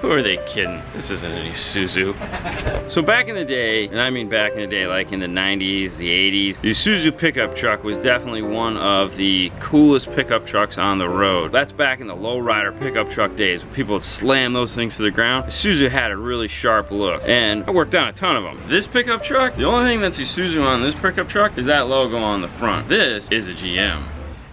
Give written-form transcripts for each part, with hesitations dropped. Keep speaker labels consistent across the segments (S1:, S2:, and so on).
S1: Who are they kidding? This isn't any Isuzu. So back in the day, and I mean back in the day, like in the 90s, the 80s, the Isuzu pickup truck was definitely one of the coolest pickup trucks on the road. That's back in the lowrider pickup truck days when people would slam those things to the ground. Isuzu had a really sharp look, and I worked on a ton of them. This pickup truck, the only thing that's Isuzu on this pickup truck is that logo on the front. This is a GM.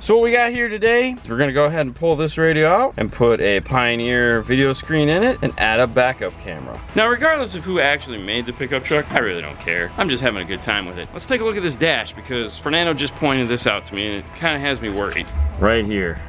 S1: So what we got here today, we're gonna go ahead and pull this radio out and put a Pioneer video screen in it and add a backup camera. Now, regardless of who actually made the pickup truck, I really don't care. I'm just having a good time with it. Let's take a look at this dash because Fernando just pointed this out to me and it kind of has me worried. Right here,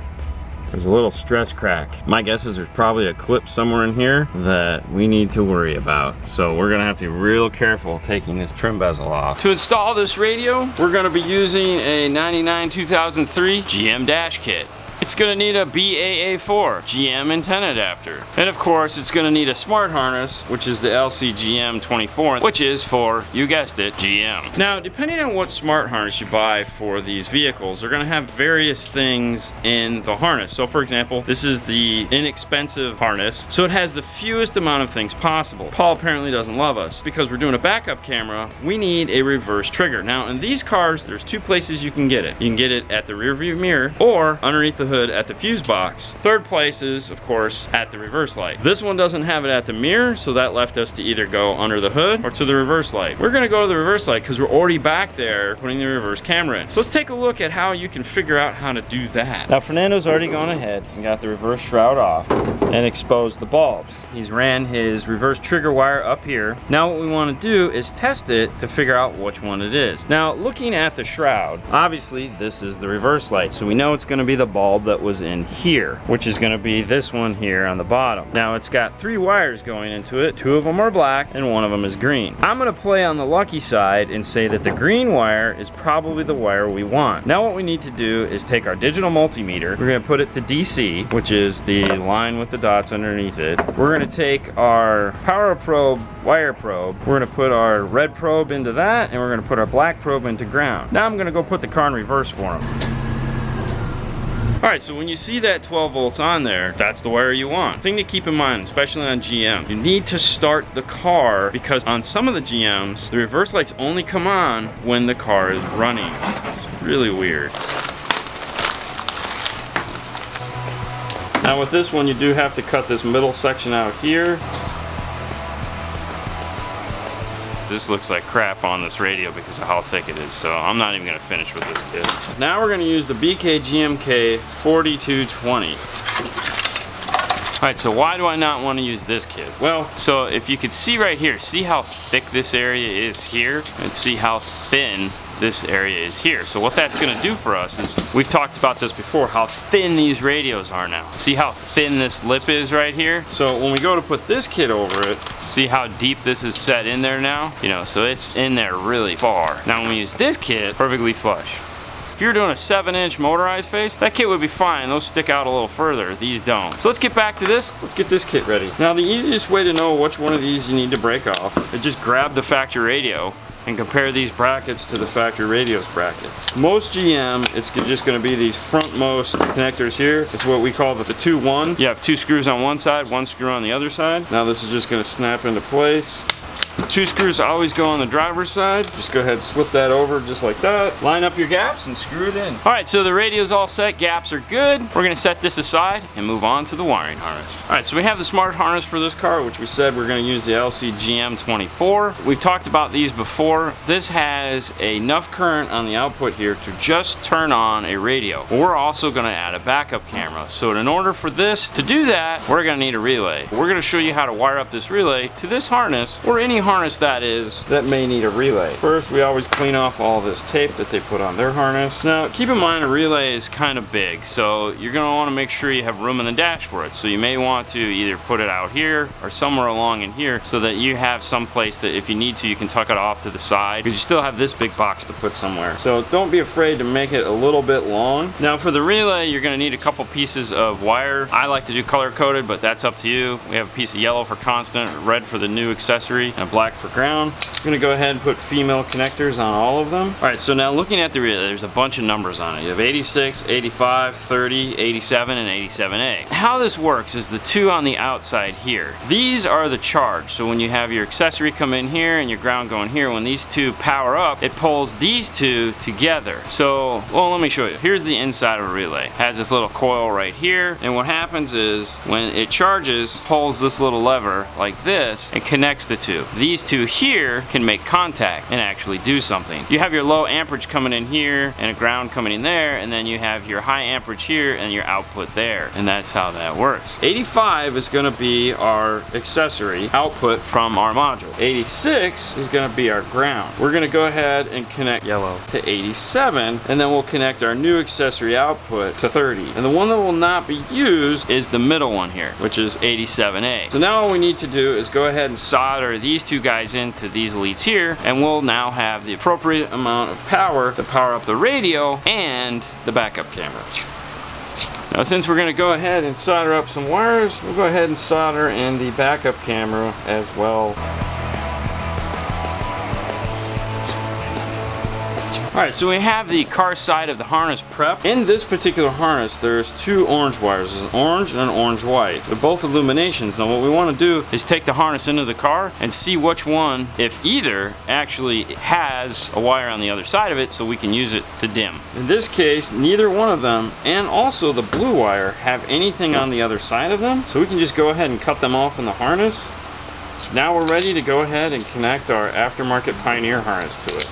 S1: there's a little stress crack. My guess is there's probably a clip somewhere in here that we need to worry about. So we're gonna have to be real careful taking this trim bezel off. To install this radio, we're gonna be using a 99 2003 GM dash kit. It's gonna need a BAA4 GM antenna adapter. And of course, it's gonna need a smart harness, which is the LCGM24, which is for, you guessed it, GM. Now, depending on what smart harness you buy for these vehicles, they're gonna have various things in the harness. So for example, this is the inexpensive harness, so it has the fewest amount of things possible. Paul apparently doesn't love us. Because we're doing a backup camera, we need a reverse trigger. Now, in these cars, there's two places you can get it. You can get it at the rear view mirror or underneath the hood at the fuse box. Third place is, of course, at the reverse light. This one doesn't have it at the mirror, so that left us to either go under the hood or to the reverse light. We're gonna go to the reverse light because we're already back there putting the reverse camera in. So let's take a look at how you can figure out how to do that. Now, Fernando's already gone ahead and got the reverse shroud off and exposed the bulbs. He's ran his reverse trigger wire up here. Now what we want to do is test it to figure out which one it is. Now, looking at the shroud, obviously this is the reverse light, so we know it's going to be the bulb that was in here, which is going to be this one here on the bottom. Now, it's got 3 wires going into it. 2 of them are black and 1 of them is green. I'm going to play on the lucky side and say that the green wire is probably the wire we want. Now what we need to do is take our digital multimeter. We're going to put it to DC, which is the line with the dots underneath it. We're going to take our power probe, wire probe. We're going to put our red probe into that, and we're going to put our black probe into ground. Now I'm going to go put the car in reverse for him. Alright, so when you see that 12 volts on there, that's the wire you want. Thing to keep in mind, especially on GM, you need to start the car because on some of the GMs, the reverse lights only come on when the car is running. It's really weird. Now with this one, you do have to cut this middle section out here. This looks like crap on this radio because of how thick it is, so I'm not even going to finish with this kit. Now we're going to use the BK-GMK 4220. Alright, so why do I not want to use this kit? Well, so if you could see right here, see how thick this area is here, and see how thin this area is here. So what that's going to do for us is, we've talked about this before, how thin these radios are now. See how thin this lip is right here? So when we go to put this kit over it, see how deep this is set in there now? You know, so it's in there really far. Now when we use this kit, perfectly flush. If you're doing a 7-inch motorized face, that kit would be fine. Those stick out a little further. These don't. So let's get back to this. Let's get this kit ready. Now the easiest way to know which one of these you need to break off is just grab the factory radio and compare these brackets to the factory radio's brackets. Most GM, it's just going to be these frontmost connectors here. It's what we call the 2-1. You have 2 screws on one side, 1 screw on the other side. Now this is just going to snap into place. 2 screws always go on the driver's side. Just go ahead and slip that over just like that. Line up your gaps and screw it in. Alright, so the radio's all set, gaps are good. We're going to set this aside and move on to the wiring harness. Alright, so we have the smart harness for this car, which we said we're going to use the LCGM24. We've talked about these before. This has enough current on the output here to just turn on a radio. We're also going to add a backup camera. So in order for this to do that, we're going to need a relay. We're going to show you how to wire up this relay to this harness, or any harness that is that may need a relay. First, we always clean off all this tape that they put on their harness. Now keep in mind, a relay is kind of big, so you're going to want to make sure you have room in the dash for it. So you may want to either put it out here or somewhere along in here so that you have some place that if you need to, you can tuck it off to the side, because you still have this big box to put somewhere. So don't be afraid to make it a little bit long. Now for the relay, you're going to need a couple pieces of wire. I like to do color coded, but that's up to you. We have a piece of yellow for constant, red for the new accessory, and a black for ground. I'm gonna go ahead and put female connectors on all of them. All right, so now looking at the relay, there's a bunch of numbers on it. You have 86, 85, 30, 87, and 87A. How this works is the two on the outside here. These are the charge. So when you have your accessory come in here and your ground going here, when these two power up, it pulls these two together. So, well, let me show you. Here's the inside of a relay. It has this little coil right here, and what happens is when it charges, pulls this little lever like this and connects the two. These two here can make contact and actually do something. You have your low amperage coming in here and a ground coming in there, and then you have your high amperage here and your output there, and that's how that works. 85 is going to be our accessory output from our module. 86 is going to be our ground. We're going to go ahead and connect yellow to 87, and then we'll connect our new accessory output to 30. And the one that will not be used is the middle one here, which is 87A. So now all we need to do is go ahead and solder these two guys into these leads here, and we'll now have the appropriate amount of power to power up the radio and the backup camera. Now since we're going to go ahead and solder up some wires, we'll go ahead and solder in the backup camera as well. Alright, so we have the car side of the harness prep. In this particular harness, there's two orange wires. There's an orange and an orange white. They're both illuminations. Now what we want to do is take the harness into the car and see which one, if either, actually has a wire on the other side of it so we can use it to dim. In this case, neither one of them and also the blue wire have anything on the other side of them, so we can just go ahead and cut them off in the harness. Now we're ready to go ahead and connect our aftermarket Pioneer harness to it.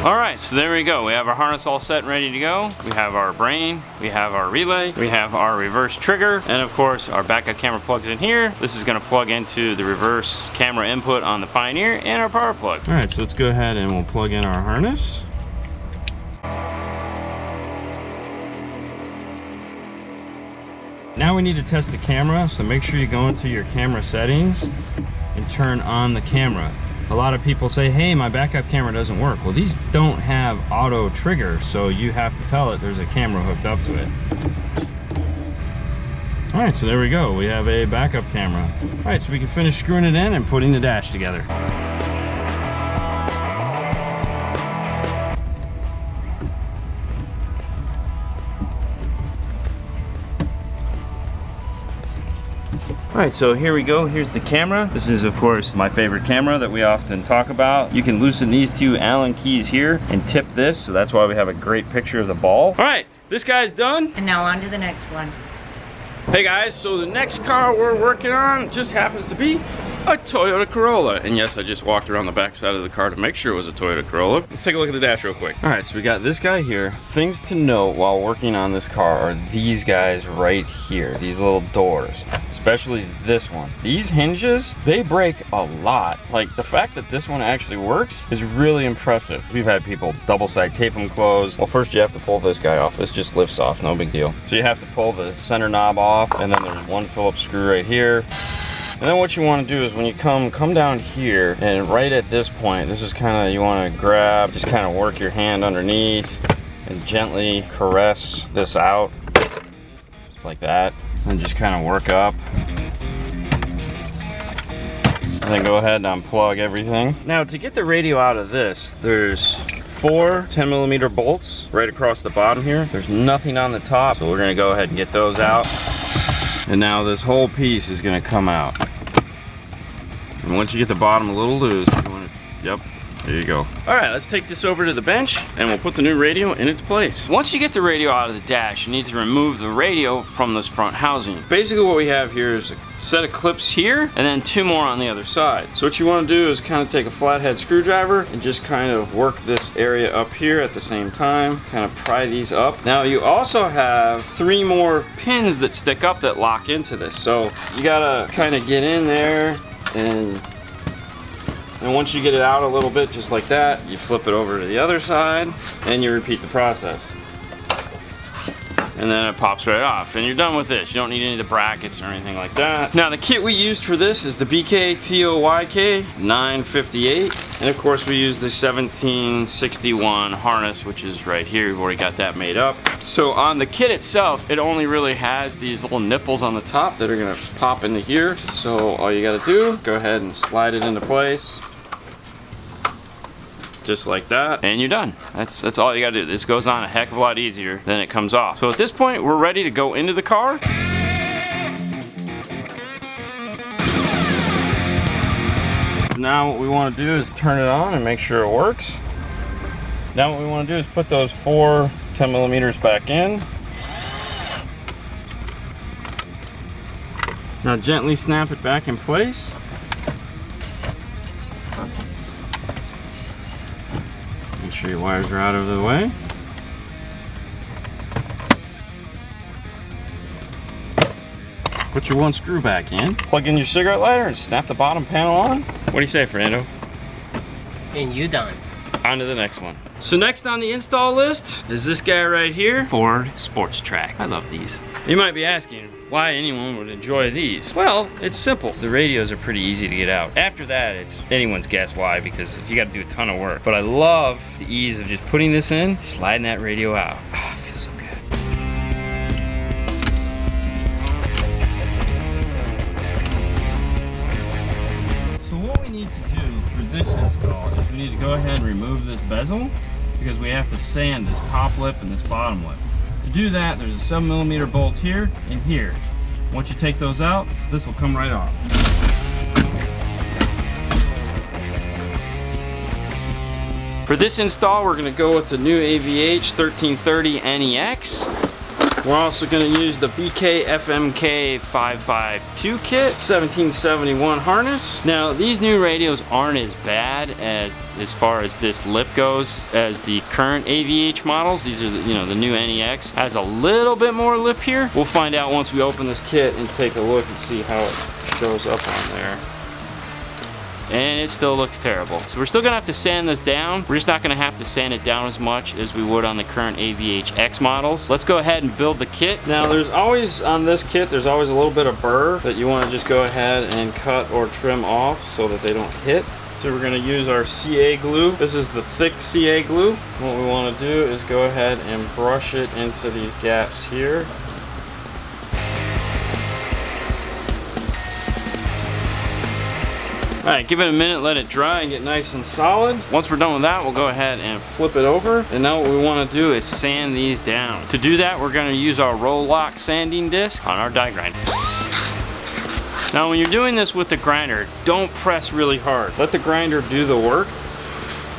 S1: Alright, so there we go. We have our harness all set and ready to go. We have our brain, we have our relay, we have our reverse trigger, and of course our backup camera plugs in here. This is going to plug into the reverse camera input on the Pioneer and our power plug. Alright, so let's go ahead and we'll plug in our harness. Now we need to test the camera, so make sure you go into your camera settings and turn on the camera. A lot of people say, hey, my backup camera doesn't work. Well, these don't have auto trigger, so you have to tell it there's a camera hooked up to it. All right, so there we go. We have a backup camera. All right, so we can finish screwing it in and putting the dash together. Alright, so here we go. Here's the camera. This is, of course, my favorite camera that we often talk about. You can loosen these two Allen keys here and tip this, so that's why we have a great picture of the ball. Alright, this guy's done.
S2: And now on to the next one.
S1: Hey guys, so the next car we're working on just happens to be a Toyota Corolla. And yes, I just walked around the back side of the car to make sure it was a Toyota Corolla. Let's take a look at the dash real quick. All right, so we got this guy here. Things to note while working on this car are these guys right here, these little doors, especially this one. These hinges, they break a lot. Like, the fact that this one actually works is really impressive. We've had people double side tape them closed. Well, first you have to pull this guy off. This just lifts off, no big deal. So you have to pull the center knob off, and then there's one Phillips screw right here. And then what you want to do is when you come down here, and right at this point, this is kind of, you want to grab, just kind of work your hand underneath and gently caress this out, just like that, and just kind of work up. And then go ahead and unplug everything. Now to get the radio out of this, there's 4 10mm bolts right across the bottom here. There's nothing on the top, so we're going to go ahead and get those out. And now this whole piece is going to come out. And once you get the bottom a little loose, you want to, yep, there you go. All right, let's take this over to the bench and we'll put the new radio in its place. Once you get the radio out of the dash, you need to remove the radio from this front housing. Basically what we have here is a set of clips here and then 2 more on the other side. So what you want to do is kind of take a flathead screwdriver and just kind of work this area up here at the same time, kind of pry these up. Now you also have 3 more pins that stick up that lock into this. So you gotta kind of get in there, and once you get it out a little bit, just like that, you flip it over to the other side and you repeat the process. and then it pops right off, and you're done with this. You don't need any of the brackets or anything like that. Now the kit we used for this is the BK-TOYK 958, and of course we used the 1761 harness, which is right here. We've already got that made up. So on the kit itself, it only really has these little nipples on the top that are gonna pop into here. So all you gotta do, go ahead and slide it into place. Just like that, and you're done. That's all you gotta do. This goes on a heck of a lot easier than it comes off. So at this point, we're ready to go into the car. So now what we wanna do is turn it on and make sure it works. Now what we wanna do is put those 4 10mm back in. Now gently snap it back in place. Make sure your wires are out of the way. Put your 1 screw back in. Plug in your cigarette lighter and snap the bottom panel on. What do you say, Fernando?
S2: And you done.
S1: On to the next one. So next on the install list is this guy right here, Ford Sports Track. I love these. You might be asking why anyone would enjoy these. Well, it's simple. The radios are pretty easy to get out. After that, it's anyone's guess why, because you got to do a ton of work. But I love the ease of just putting this in, sliding that radio out. Ah, it feels so good. So what we need to do for this install is we need to go ahead and remove this bezel, because we have to sand this top lip and this bottom lip. To do that, there's a 7mm bolt here and here. Once you take those out, this will come right off. For this install, we're going to go with the new AVH 1330 NEX. We're also going to use the BK FMK 552 kit, 1771 harness. Now these new radios aren't as bad as far as this lip goes as the current AVH models. These are the new NEX. Has a little bit more lip here. We'll find out once we open this kit and take a look and see how it shows up on there. And it still looks terrible. So we're still gonna have to sand this down. We're just not gonna have to sand it down as much as we would on the current AVH X models. Let's go ahead and build the kit. Now there's always, on this kit, there's always a little bit of burr that you wanna just go ahead and cut or trim off so that they don't hit. So we're gonna use our CA glue. This is the thick CA glue. What we wanna do is go ahead and brush it into these gaps here. All right, give it a minute, let it dry and get nice and solid. Once we're done with that, we'll go ahead and flip it over. And now what we want to do is sand these down. To do that, we're going to use our roll lock sanding disc on our die grinder. Now when you're doing this with the grinder, don't press really hard. Let the grinder do the work.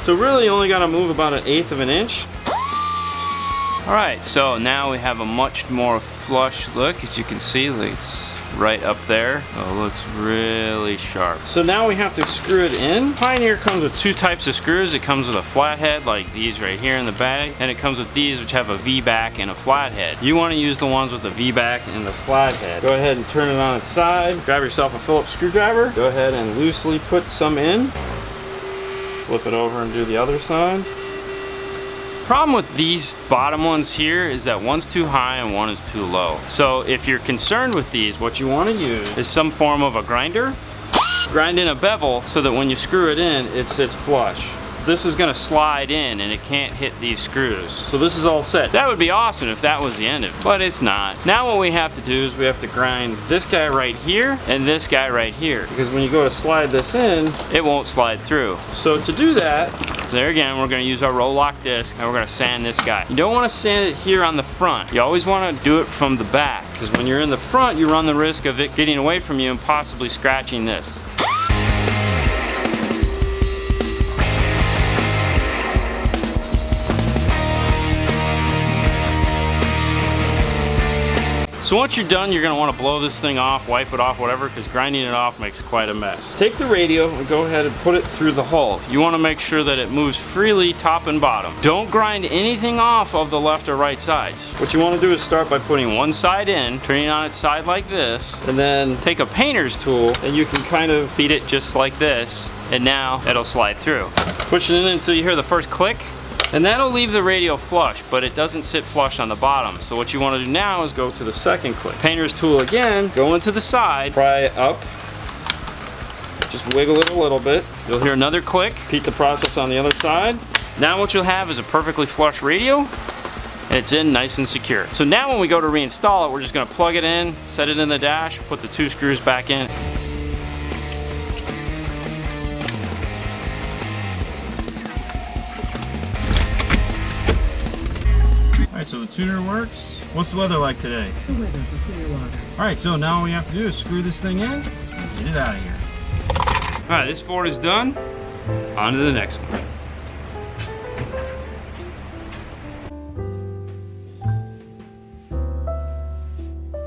S1: So really you only got to move about 1/8 of an inch. All right, so now we have a much more flush look. As you can see, it's right up there. Oh, it looks really sharp. So now we have to screw it in. Pioneer comes with 2 types of screws. It comes with a flathead like these right here in the bag, and it comes with these which have a V-back and a flathead. You want to use the ones with the V-back and the flathead. Go ahead and turn it on its side. Grab yourself a Phillips screwdriver. Go ahead and loosely put some in. Flip it over and do the other side. Problem with these bottom ones here is that one's too high and one is too low. So if you're concerned with these, what you want to use is some form of a grinder. Grind in a bevel so that when you screw it in, it sits flush. This is going to slide in and it can't hit these screws. So this is all set. That would be awesome if that was the end of it, but it's not. Now what we have to do is we have to grind this guy right here and this guy right here, because when you go to slide this in, it won't slide through. So to do that, there again, we're going to use our roll lock disc and we're going to sand this guy. You don't want to sand it here on the front. You always want to do it from the back, because when you're in the front, you run the risk of it getting away from you and possibly scratching this. So once you're done, you're going to want to blow this thing off, wipe it off, whatever, because grinding it off makes quite a mess. Take the radio and go ahead and put it through the hole. You want to make sure that it moves freely top and bottom. Don't grind anything off of the left or right sides. What you want to do is start by putting one side in, turning it on its side like this, and then take a painter's tool and you can kind of feed it just like this, and now it'll slide through. Push it in until you hear the first click. And that'll leave the radio flush, but it doesn't sit flush on the bottom. So what you want to do now is go to the second click. Painter's tool again, go into the side, pry it up, just wiggle it a little bit. You'll hear another click. Repeat the process on the other side. Now what you'll have is a perfectly flush radio, and it's in nice and secure. So now when we go to reinstall it, we're just gonna plug it in, set it in the dash, put the 2 screws back in. All right, so the tuner works. What's the weather like today?
S3: The weather for Clearwater.
S1: All right, so now all we have to do is screw this thing in and get it out of here. All right, this Ford is done. On to the next one.